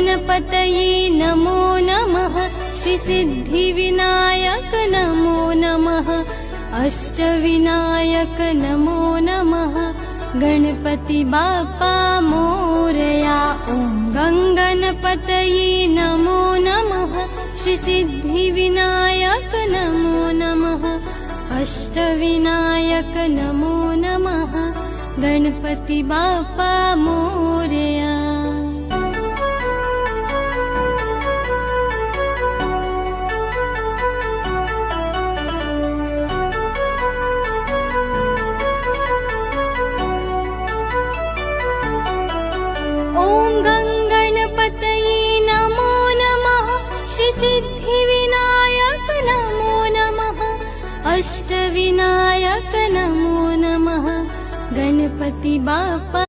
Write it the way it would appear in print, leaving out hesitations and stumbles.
गणपतये नमो नमः। श्री सिद्धिविनायक नमो नमः। अष्टविनायक नमो नमः। गणपति बाप्पा मोरया। ॐ गणपतये नमो नमः। श्री सिद्धिविनायक नमो नमः। अष्टविनायक नमो नमः। गणपति बाप्पा मोरया। ॐ गणपतये नमो नमः। श्री सिद्धिविनायक नमो नमः। अष्टविनायक नमो नमः। गणपति बाप्पा